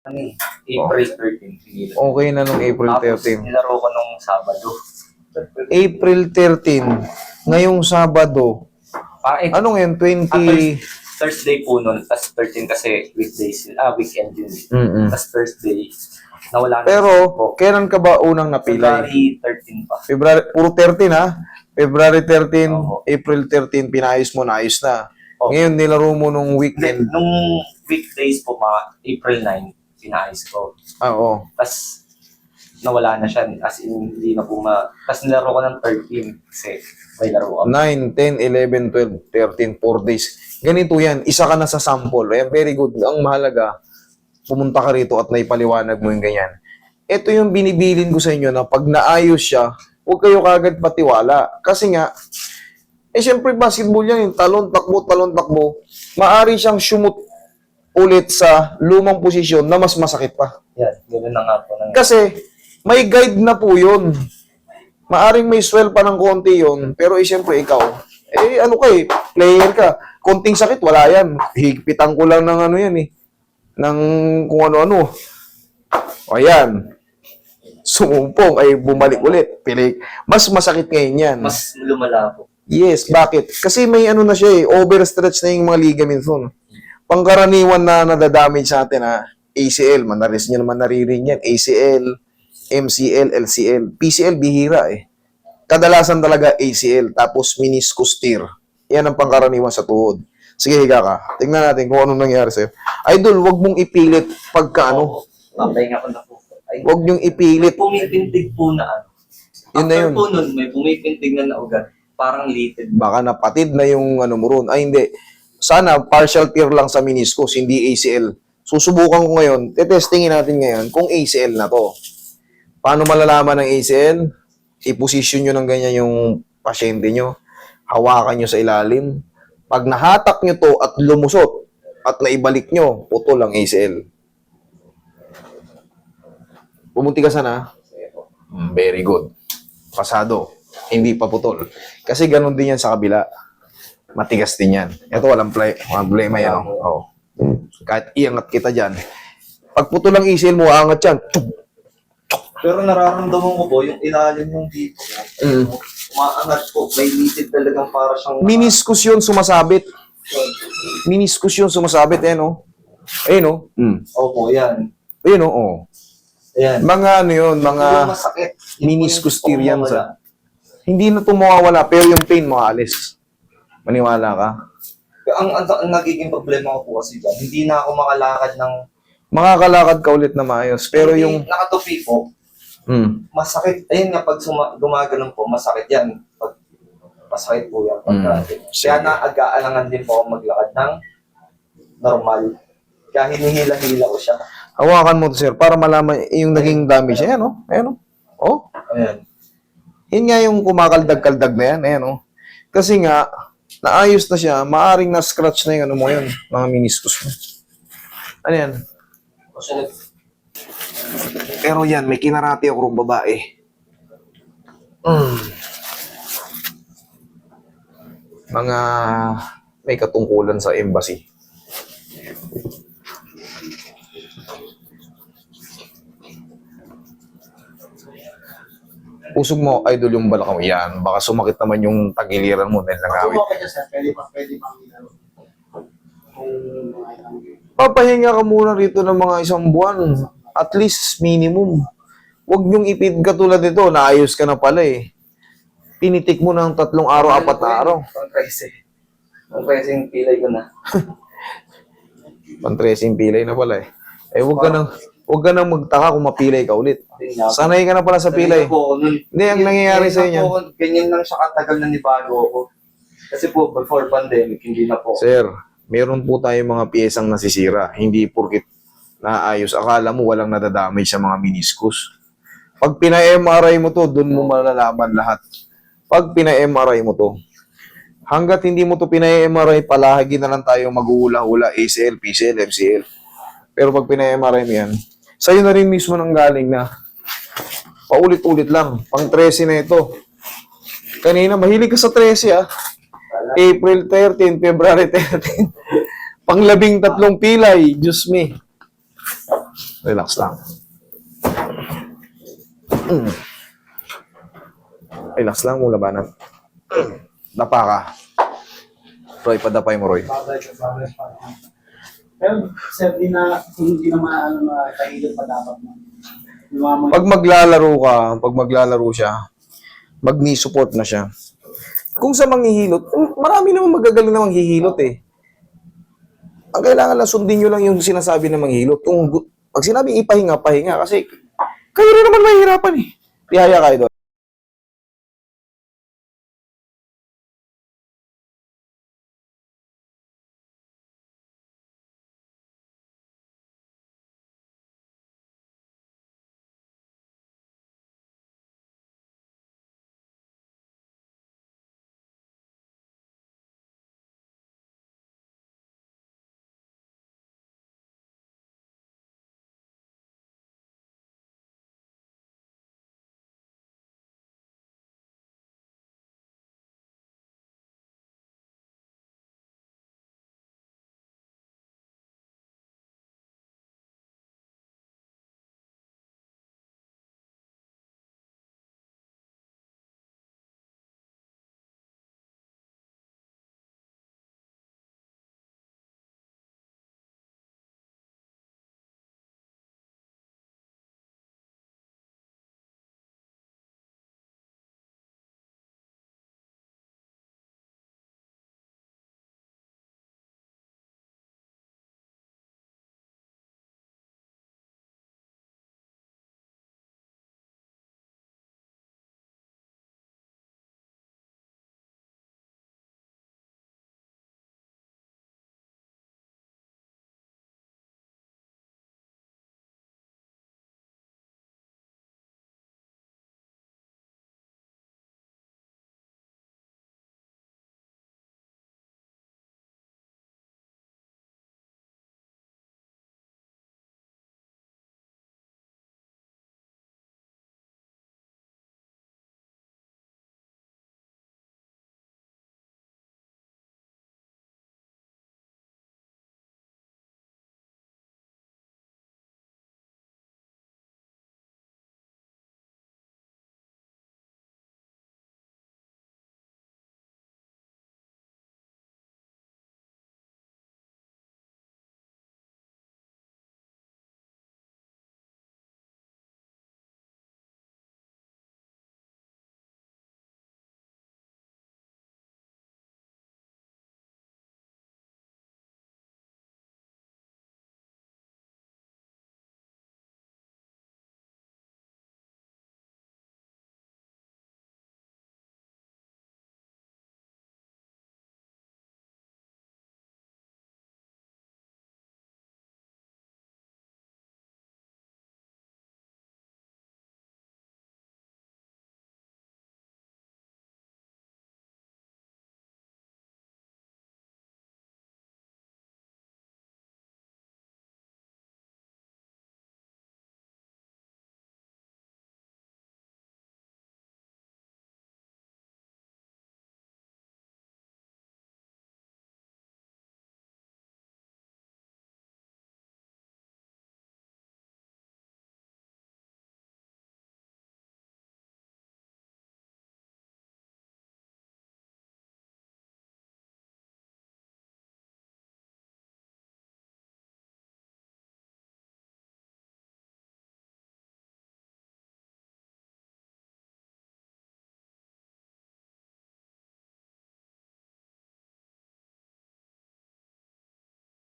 Ano eh, April 13. Hinila. Okay na nung April Tapos 13. nilaro ko nung Sabado. April 13, ngayong Sabado. Ano ngayon? 20... Thursday po nun, tas 13 kasi weekdays, weekend yun. Mm-mm. Tas Thursday, nawala na. Pero, kailan ka ba unang napilay? February 13 pa. February, puro 13 ha? February 13, Oo. April 13, pinayos mo, naayos na. Oo. Ngayon, nilaro mo nung Hindi, weekend. nung weekdays po, mga April 9, pinayos ko. Oo. Tas nawala na siya, as in, hindi na po tas nilaro ko ng 13 kasi may laro ako. 9, 10, 11, 12, 13, 4 days. Ganito yan, isa ka na sa sample. Ayan, very good. Ang mahalaga, pumunta ka rito at naipaliwanag mo yung ganyan. Ito yung binibilin ko sa inyo na pag naayos siya, huwag kayo kagad patiwala. Kasi nga, syempre basketball yan, yung talon, takbo, maaari siyang sumut ulit sa lumang posisyon na mas masakit pa. Yan, ganoon na nga po. Kasi, may guide na po yun. Maaring may swell pa ng konti yun, pero siyempre ikaw, ano ka player ka. Konting sakit, wala yan. Higpitan ko lang ng ano yan ng kung ano-ano. O yan. Sumumpong, ay bumalik ulit. Pilik. Mas masakit ngayon yan. Mas lumala po. Yes, bakit? Kasi may ano na siya overstretch na yung mga ligaments nun. Pangkaraniwan na nadadamage sa atin ACL, manaris nyo naman naririnig yan. ACL, MCL, LCL. PCL, bihira Kadalasan talaga ACL, tapos meniscus tear. Yan ang pangkaraniwan sa tuhod. Sige, higa ka. Tingnan natin kung anong nangyari sa'yo. Idol, wag mong ipilit pagka ano. Papahinga ko na po. Wag niyong ipilit. May pumipintig po na ano. Yun na yun. After po nun, may pumipintig na ugat. Parang litid. Baka napatid na yung ano mo ron. Ay, hindi. Sana partial tear lang sa meniscus, hindi ACL. Susubukan ko ngayon, testingin natin ngayon kung ACL na to. Paano malalaman ng ACL? I-position nyo ng ganyan yung pasyente nyo. Hawakan nyo sa ilalim. Pag nahatak nyo to at lumusot at naibalik nyo, putol ang ACL. Pumunti ka sana. Very good. Pasado. Hindi pa putol. Kasi ganun din yan sa kabila. Matigas din yan. Ito walang problema yan. Oh. Kahit iangat kita dyan. Pag putol ang ACL mo, aangat yan. Pero nararamdaman ko po, yung ilalim ng dito, umaangat po, may litid talagang para siyang... Meniscus yun sumasabit. Meniscus yun sumasabit. Ayun. Opo, yan. Ayun. Ayan. Mga ano yun, mga Yung masakit. meniscus tear yan sa... Hindi na ito mawawala, pero yung pain maalis. Maniwala ka? Ang nagiging problema ko po kasi dyan, hindi na ako makalakad ng... Makakalakad ka ulit na maayos. Pero hindi, yung... nakatupi po, masakit. Ayun nga, pag gumaganon po, masakit yan. Pag masakit po yan. Kaya naag-aalangan din po ako maglakad ng normal. Kaya hinihila-hila ko siya. Hawakan mo to, sir, para malaman yung naging damage. Ayan. Ayan. Yun nga yung kumakaldag-kaldag na yan. Ayan. Kasi nga, naayos na siya, maaring na-scratch na yung ano mo yun, mga meniscus mo. Ano yan? Pero yan, may kinarati ako rong babae. Mga may katungkulan sa embassy. Usog mo, idol, yung balakang yan. Baka sumakit naman yung tagiliran mo dahil nangawit. Pwede pang Papahinga ka muna rito ng mga 1 buwan. At least minimum. Huwag niyong ipid katulad nito. Naayos ka na pala Pinitik mo ng 3 araw, 4 na araw. Pang-pressing pilay ko na. Pang-tracing pilay na pala huwag ka nang magtaka kung mapilay ka ulit. Sanay ka na pala sa pilay. Hindi, ang nangyayari sa inyo. Ganyan lang siya katagal na nibago ako. Kasi po, before pandemic, hindi na po. Sir, meron po tayong mga piyesang nasisira. Hindi porkit naayos. Akala mo walang nadadamage sa mga meniscus. Pag pina-MRI mo to, doon mo malalaman lahat. Pag pina-MRI mo to, hanggat hindi mo to pina-MRI, palagi na lang tayo mag-uhula-hula, ACL, PCL, MCL. Pero pag pina-MRI mo yan, sa'yo na rin mismo nang galing na paulit-ulit lang. Pang 13 na ito. Kanina, mahilig ka sa 13 April 13, February 13. Pang 13 pilay, Diyos me. Relax lang. Relax lang mong labanan. Dapa ka. Roy, padapay mo, Roy. Pero, sir, hindi na maano na kahilot pa dapat mo. Pag maglalaro siya, mag-knee support na siya. Kung sa manghihilot, marami namang magagaling na manghihilot eh. Ang kailangan lang sundin nyo lang yung sinasabi ng manghihilot. Pag sinabing ipahinga, pahinga. Kasi kayo rin naman mahihirapan eh. Tihaya ka, Idol.